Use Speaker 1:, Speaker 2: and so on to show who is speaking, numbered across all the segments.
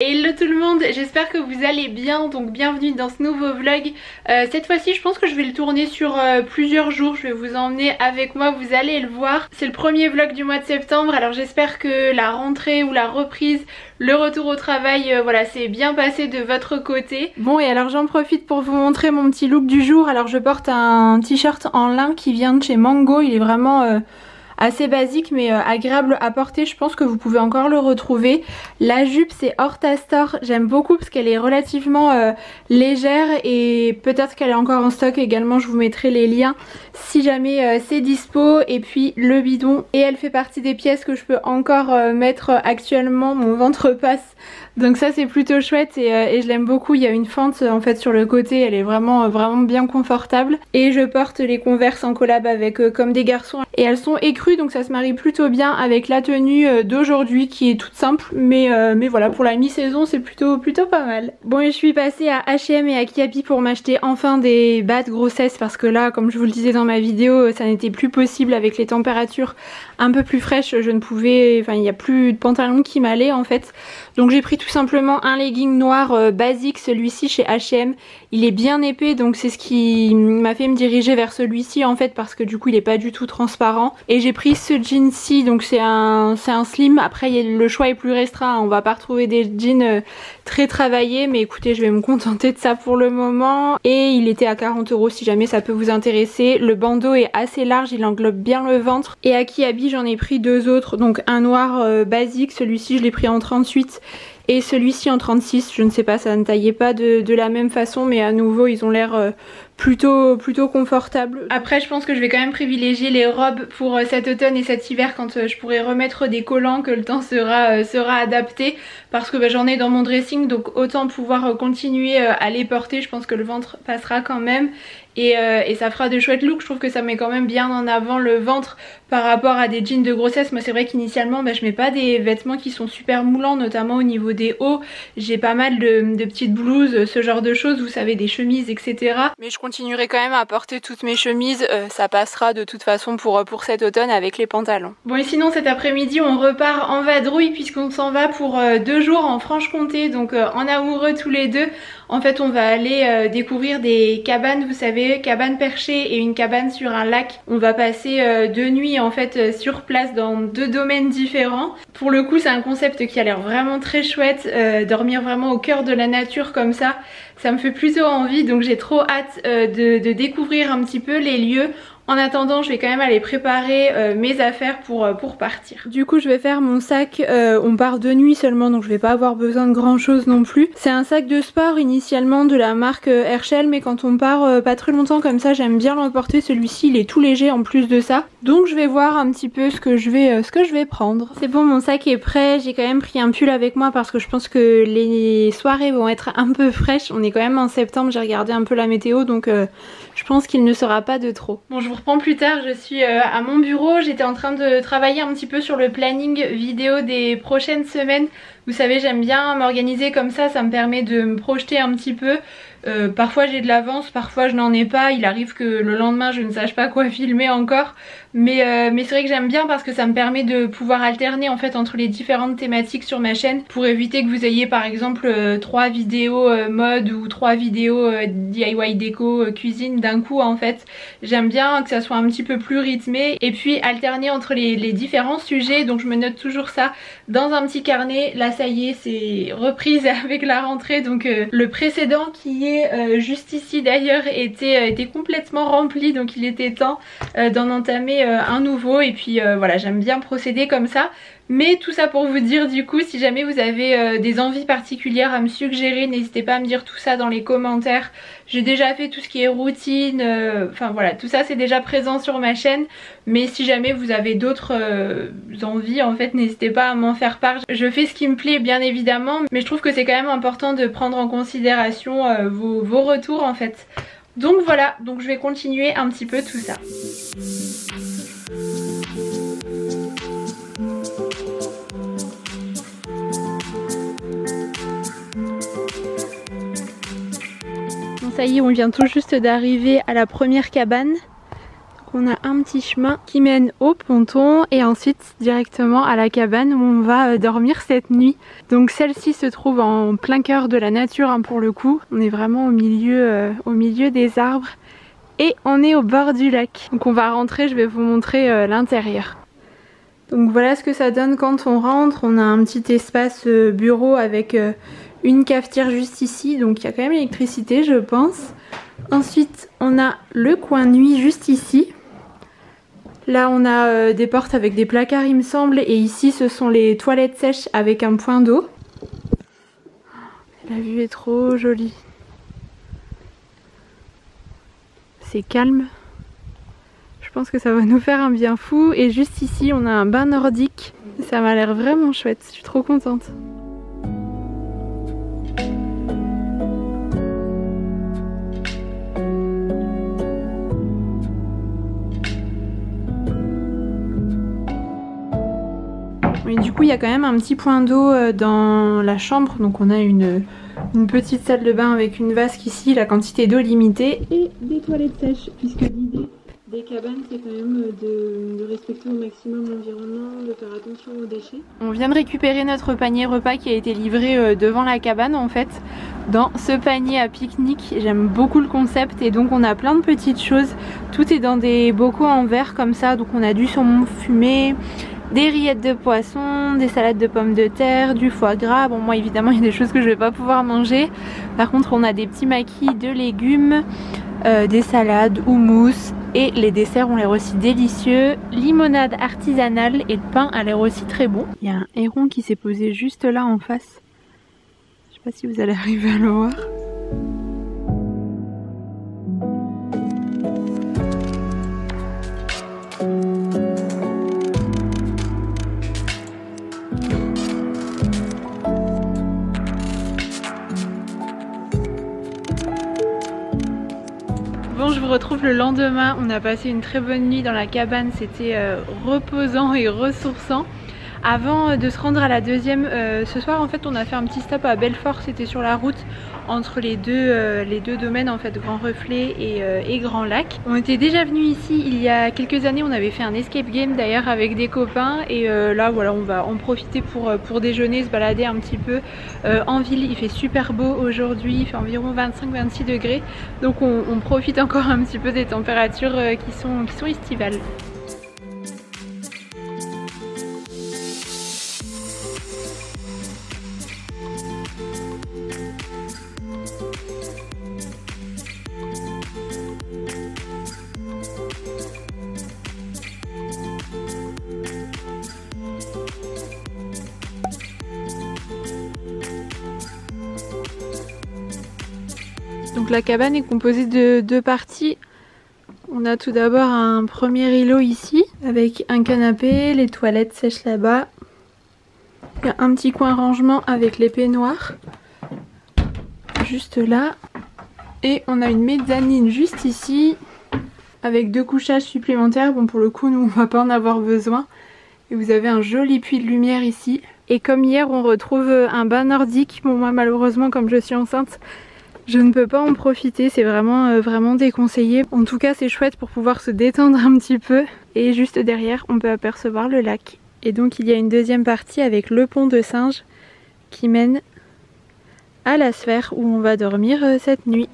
Speaker 1: Hello tout le monde, j'espère que vous allez bien, donc bienvenue dans ce nouveau vlog. Cette fois-ci je pense que je vais le tourner sur plusieurs jours, je vais vous emmener avec moi, vous allez le voir. C'est le premier vlog du mois de septembre, alors j'espère que la rentrée ou la reprise, le retour au travail, voilà, c'est bien passé de votre côté. Bon, et alors j'en profite pour vous montrer mon petit look du jour. Alors je porte un t-shirt en lin qui vient de chez Mango, il est vraiment... assez basique mais agréable à porter, je pense que vous pouvez encore le retrouver. La jupe c'est Horta Store, j'aime beaucoup parce qu'elle est relativement légère et peut-être qu'elle est encore en stock également, je vous mettrai les liens si jamais c'est dispo. Et puis le bidon, et elle fait partie des pièces que je peux encore mettre actuellement, mon ventre passe. Donc ça c'est plutôt chouette et je l'aime beaucoup, il y a une fente en fait sur le côté, elle est vraiment bien confortable. Et je porte les Converse en collab avec Comme des garçons et elles sont écrues donc ça se marie plutôt bien avec la tenue d'aujourd'hui qui est toute simple mais voilà, pour la mi-saison c'est plutôt pas mal. Bon, et je suis passée à H&M et à Kiabi pour m'acheter enfin des bas de grossesse parce que là, comme je vous le disais dans ma vidéo, ça n'était plus possible avec les températures un peu plus fraîches, je ne pouvais, enfin il n'y a plus de pantalon qui m'allait en fait. Donc j'ai pris tout simplement un legging noir basique, celui-ci chez H&M. Il est bien épais donc c'est ce qui m'a fait me diriger vers celui-ci en fait parce que du coup il est pas du tout transparent. Et j'ai pris ce jean-ci, donc c'est un slim. Après le choix est plus restreint, on va pas retrouver des jeans très travaillés, mais écoutez je vais me contenter de ça pour le moment. Et il était à 40 € si jamais ça peut vous intéresser. Le bandeau est assez large, il englobe bien le ventre. Et à Kiabi j'en ai pris deux autres, donc un noir basique, celui-ci je l'ai pris en 38 et celui-ci en 36, je ne sais pas, ça ne taillait pas de la même façon mais à nouveau ils ont l'air plutôt confortables. Après je pense que je vais quand même privilégier les robes pour cet automne et cet hiver quand je pourrai remettre des collants, que le temps sera adapté, parce que j'en ai dans mon dressing donc autant pouvoir continuer à les porter. Je pense que le ventre passera quand même et ça fera de chouettes looks. Je trouve que ça met quand même bien en avant le ventre par rapport à des jeans de grossesse. Moi c'est vrai qu'initialement je mets pas des vêtements qui sont super moulants, notamment au niveau des hauts. J'ai pas mal de petites blouses, ce genre de choses, vous savez, des chemises etc. Mais je continuerai quand même à porter toutes mes chemises, ça passera de toute façon pour cet automne avec les pantalons. Bon, et sinon cet après-midi on repart en vadrouille puisqu'on s'en va pour 2 jours en Franche-Comté, donc en amoureux tous les deux. En fait on va aller découvrir des cabanes, vous savez, cabane perchée et une cabane sur un lac. On va passer 2 nuits en fait sur place dans 2 domaines différents. Pour le coup c'est un concept qui a l'air vraiment très chouette, dormir vraiment au cœur de la nature comme ça me fait plutôt envie, donc j'ai trop hâte de découvrir un petit peu les lieux. En attendant je vais quand même aller préparer mes affaires pour partir. Du coup je vais faire mon sac, on part 2 nuits seulement donc je vais pas avoir besoin de grand chose non plus. C'est un sac de sport initialement de la marque Herschel, mais quand on part pas très longtemps comme ça j'aime bien l'emporter. Celui-ci il est tout léger en plus de ça, donc je vais voir un petit peu ce que je vais prendre. C'est bon, mon sac est prêt, j'ai quand même pris un pull avec moi parce que je pense que les soirées vont être un peu fraîches. On est quand même en septembre, j'ai regardé un peu la météo donc je pense qu'il ne sera pas de trop. Bon, je vous reprends plus tard, je suis à mon bureau, j'étais en train de travailler un petit peu sur le planning vidéo des prochaines semaines. Vous savez j'aime bien m'organiser comme ça me permet de me projeter un petit peu. Parfois j'ai de l'avance, parfois je n'en ai pas, il arrive que le lendemain je ne sache pas quoi filmer encore, mais c'est vrai que j'aime bien parce que ça me permet de pouvoir alterner en fait entre les différentes thématiques sur ma chaîne pour éviter que vous ayez par exemple 3 vidéos mode ou 3 vidéos DIY déco cuisine d'un coup. En fait j'aime bien que ça soit un petit peu plus rythmé et puis alterner entre les différents sujets, donc je me note toujours ça dans un petit carnet. Là ça y est, c'est reprise avec la rentrée, donc le précédent qui est juste ici d'ailleurs était complètement rempli, donc il était temps d'en entamer un nouveau. Et puis voilà, j'aime bien procéder comme ça. Mais tout ça pour vous dire du coup, si jamais vous avez des envies particulières à me suggérer, n'hésitez pas à me dire tout ça dans les commentaires. J'ai déjà fait tout ce qui est routine, enfin voilà, tout ça c'est déjà présent sur ma chaîne. Mais si jamais vous avez d'autres envies en fait, n'hésitez pas à m'en faire part. Je fais ce qui me plaît bien évidemment, mais je trouve que c'est quand même important de prendre en considération vos retours en fait. Donc voilà, donc je vais continuer un petit peu tout ça. Ça y est, on vient tout juste d'arriver à la première cabane. On a un petit chemin qui mène au ponton et ensuite directement à la cabane où on va dormir cette nuit. Donc celle-ci se trouve en plein cœur de la nature hein, pour le coup. On est vraiment au milieu des arbres et on est au bord du lac. Donc on va rentrer, je vais vous montrer l'intérieur. Donc voilà ce que ça donne quand on rentre. On a un petit espace bureau avec une cafetière juste ici. Donc il y a quand même l'électricité je pense. Ensuite on a le coin nuit juste ici. Là on a des portes avec des placards il me semble et ici ce sont les toilettes sèches avec un point d'eau. La vue est trop jolie. C'est calme. Je pense que ça va nous faire un bien fou et juste ici on a un bain nordique. Ça m'a l'air vraiment chouette, je suis trop contente. Et du coup il y a quand même un petit point d'eau dans la chambre, donc on a une petite salle de bain avec une vasque ici, la quantité d'eau limitée et des toilettes sèches puisque l'idée des cabanes c'est quand même de respecter au maximum l'environnement, de faire attention aux déchets. On vient de récupérer notre panier repas qui a été livré devant la cabane en fait, dans ce panier à pique-nique. J'aime beaucoup le concept et donc on a plein de petites choses, tout est dans des bocaux en verre comme ça, donc on a du saumon fumé, des rillettes de poisson, des salades de pommes de terre, du foie gras. Bon moi évidemment il y a des choses que je vais pas pouvoir manger. Par contre on a des petits maquis de légumes, des salades, houmous et les desserts ont l'air aussi délicieux. Limonade artisanale et le pain a l'air aussi très bon. Il y a un héron qui s'est posé juste là en face. Je sais pas si vous allez arriver à le voir. Bon, je vous retrouve le lendemain, on a passé une très bonne nuit dans la cabane, c'était reposant et ressourçant. Avant de se rendre à la deuxième, ce soir en fait on a fait un petit stop à Belfort, c'était sur la route entre les deux domaines en fait, Grand Reflet et Grand Lac. On était déjà venu ici il y a quelques années, on avait fait un escape game d'ailleurs avec des copains et là voilà on va en profiter pour déjeuner, se balader un petit peu en ville. Il fait super beau aujourd'hui, il fait environ 25-26 degrés donc on profite encore un petit peu des températures qui sont estivales. Donc la cabane est composée de deux parties. On a tout d'abord un premier îlot ici avec un canapé, les toilettes sèches là-bas. Il y a un petit coin rangement avec les peignoirs juste là. Et on a une mezzanine juste ici avec deux couchages supplémentaires. Bon pour le coup nous on va pas en avoir besoin. Et vous avez un joli puits de lumière ici. Et comme hier on retrouve un bain nordique. Bon moi malheureusement comme je suis enceinte je ne peux pas en profiter, c'est vraiment déconseillé. En tout cas c'est chouette pour pouvoir se détendre un petit peu. Et juste derrière on peut apercevoir le lac. Et donc il y a une deuxième partie avec le pont de singe qui mène à la sphère où on va dormir cette nuit.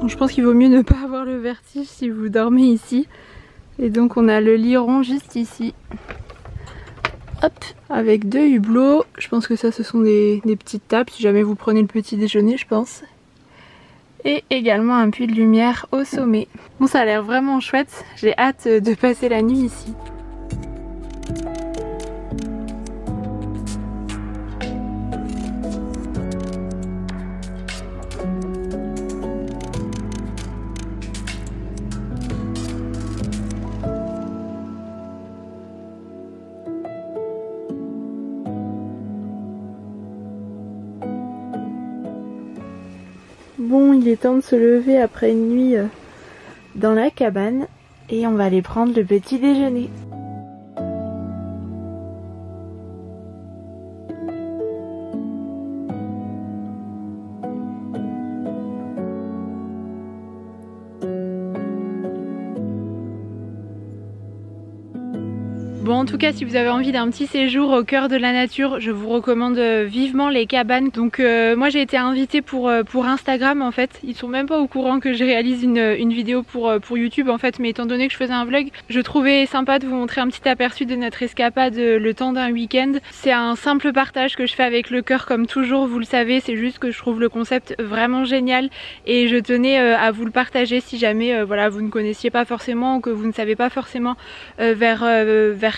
Speaker 1: Bon, je pense qu'il vaut mieux ne pas avoir le vertige si vous dormez ici. Et donc on a le lit rond juste ici. Hop, avec deux hublots. Je pense que ça ce sont des petites tables si jamais vous prenez le petit déjeuner je pense. Et également un puits de lumière au sommet. Bon ça a l'air vraiment chouette, j'ai hâte de passer la nuit ici. Bon, il est temps de se lever après une nuit dans la cabane et on va aller prendre le petit déjeuner. Bon, en tout cas, si vous avez envie d'un petit séjour au cœur de la nature, je vous recommande vivement les cabanes. Donc moi j'ai été invitée pour Instagram en fait. Ils sont même pas au courant que je réalise une vidéo pour YouTube en fait, mais étant donné que je faisais un vlog, je trouvais sympa de vous montrer un petit aperçu de notre escapade le temps d'un week-end. C'est un simple partage que je fais avec le cœur comme toujours, vous le savez, c'est juste que je trouve le concept vraiment génial et je tenais à vous le partager si jamais voilà, vous ne connaissiez pas forcément ou que vous ne savez pas forcément vers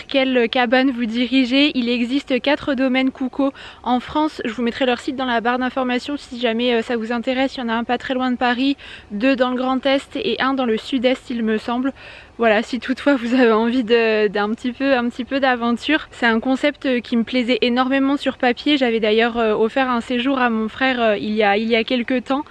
Speaker 1: quelle cabane vous dirigez. Il existe 4 domaines Cuco en France, je vous mettrai leur site dans la barre d'informations si jamais ça vous intéresse. Il y en a un pas très loin de Paris, 2 dans le Grand Est et 1 dans le Sud-Est il me semble. Voilà, si toutefois vous avez envie d'un petit peu d'aventure. C'est un concept qui me plaisait énormément sur papier. J'avais d'ailleurs offert un séjour à mon frère il y a quelques temps.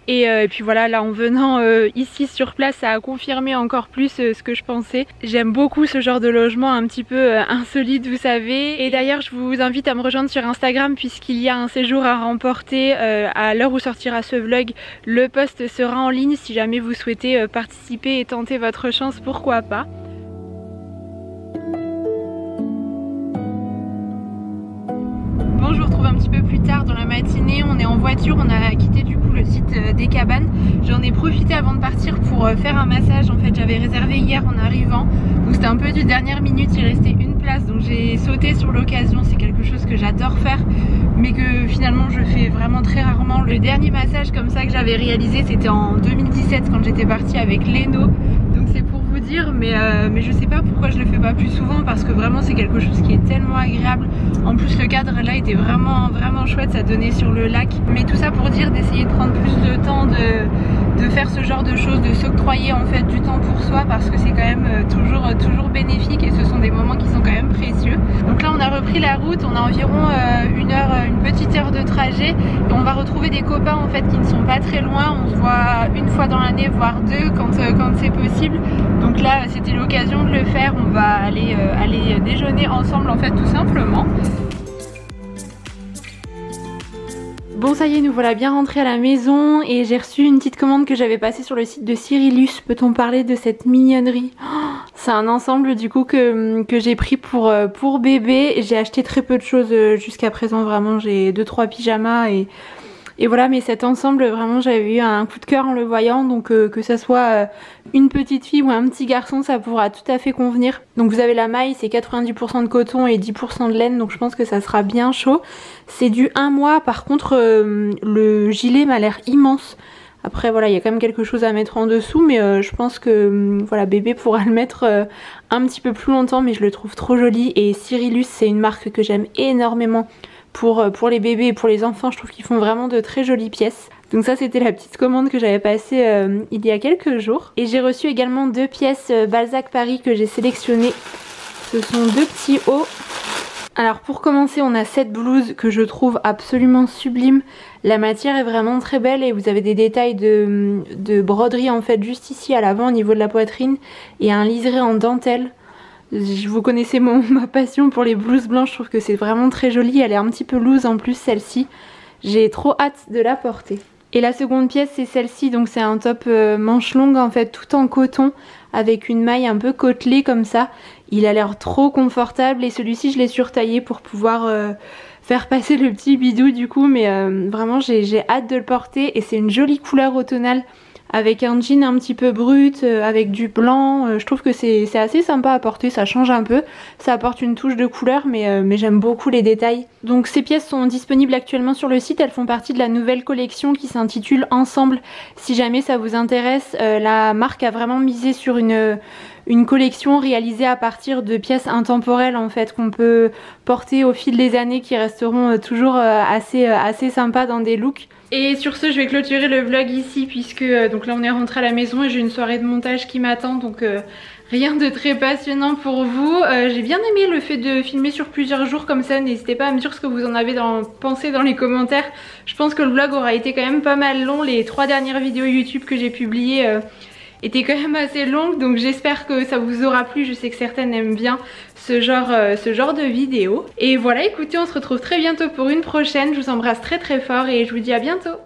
Speaker 1: Et puis voilà, là en venant ici sur place, ça a confirmé encore plus ce que je pensais. J'aime beaucoup ce genre de logement un petit peu insolite, vous savez. Et d'ailleurs, je vous invite à me rejoindre sur Instagram puisqu'il y a un séjour à remporter à l'heure où sortira ce vlog. Le post sera en ligne si jamais vous souhaitez participer et tenter votre chance, pourquoi pas. Bon, je vous retrouve un petit peu plus tard dans la matinée, on est en voiture, on a quitté du coup le site des cabanes. J'en ai profité avant de partir pour faire un massage, en fait j'avais réservé hier en arrivant, donc c'était un peu du dernière minute, il restait une place, donc j'ai sauté sur l'occasion. C'est quelque chose que j'adore faire mais que finalement je fais vraiment très rarement. Le dernier massage comme ça que j'avais réalisé c'était en 2017 quand j'étais partie avec Leno, donc c'est pour vous dire, mais je sais pas pourquoi je le fais pas plus souvent parce que vraiment c'est quelque chose qui est tellement agréable. En plus le cadre là était vraiment chouette, ça donnait sur le lac, mais tout ça pour dire d'essayer de prendre plus de temps de faire ce genre de choses, de s'octroyer en fait du temps pour soi parce que c'est quand même toujours bénéfique et ce sont des moments qui sont quand même précieux. Donc là on a repris la route, on a environ une petite heure de trajet et on va retrouver des copains en fait qui ne sont pas très loin. On se voit une fois dans l'année voire 2 quand c'est possible. Donc là c'était l'occasion de le faire, on va aller déjeuner ensemble en fait tout simplement. Bon ça y est, nous voilà bien rentrés à la maison et j'ai reçu une petite commande que j'avais passée sur le site de Cyrilus. Peut-on parler de cette mignonnerie? C'est un ensemble du coup que j'ai pris pour bébé. J'ai acheté très peu de choses jusqu'à présent, vraiment j'ai 2-3 pyjamas et voilà, mais cet ensemble vraiment j'avais eu un coup de cœur en le voyant, donc que ça soit une petite fille ou un petit garçon ça pourra tout à fait convenir. Donc vous avez la maille, c'est 90% de coton et 10% de laine, donc je pense que ça sera bien chaud. C'est du 1 mois, par contre le gilet m'a l'air immense. Après voilà, il y a quand même quelque chose à mettre en dessous, mais je pense que voilà, bébé pourra le mettre un petit peu plus longtemps, mais je le trouve trop joli. Et Cyrilus c'est une marque que j'aime énormément pour les bébés et pour les enfants, je trouve qu'ils font vraiment de très jolies pièces. Donc ça c'était la petite commande que j'avais passée il y a quelques jours. Et j'ai reçu également 2 pièces Balzac Paris que j'ai sélectionnées. Ce sont 2 petits hauts. Alors pour commencer on a cette blouse que je trouve absolument sublime. La matière est vraiment très belle et vous avez des détails de broderie en fait juste ici à l'avant au niveau de la poitrine et un liseré en dentelle. Vous connaissez ma passion pour les blouses blanches, je trouve que c'est vraiment très joli. Elle est un petit peu loose en plus celle-ci. J'ai trop hâte de la porter. Et la seconde pièce c'est celle-ci, donc c'est un top manche longue en fait tout en coton avec une maille un peu côtelée comme ça. Il a l'air trop confortable et celui-ci je l'ai surtaillé pour pouvoir faire passer le petit bidou du coup, mais vraiment j'ai hâte de le porter et c'est une jolie couleur automnale. Avec un jean un petit peu brut, avec du blanc, je trouve que c'est assez sympa à porter, ça change un peu, ça apporte une touche de couleur mais j'aime beaucoup les détails. Donc ces pièces sont disponibles actuellement sur le site, elles font partie de la nouvelle collection qui s'intitule Ensemble. Si jamais ça vous intéresse, la marque a vraiment misé sur une collection réalisée à partir de pièces intemporelles en fait qu'on peut porter au fil des années qui resteront toujours assez sympas dans des looks. Et sur ce je vais clôturer le vlog ici puisque donc là on est rentré à la maison et j'ai une soirée de montage qui m'attend, donc rien de très passionnant pour vous. J'ai bien aimé le fait de filmer sur plusieurs jours comme ça, n'hésitez pas à me dire ce que vous en avez pensé dans les commentaires. Je pense que le vlog aura été quand même pas mal long, les 3 dernières vidéos YouTube que j'ai publiées était quand même assez longue, donc j'espère que ça vous aura plu. Je sais que certaines aiment bien ce genre de vidéo. Et voilà, écoutez, on se retrouve très bientôt pour une prochaine. Je vous embrasse très fort et je vous dis à bientôt.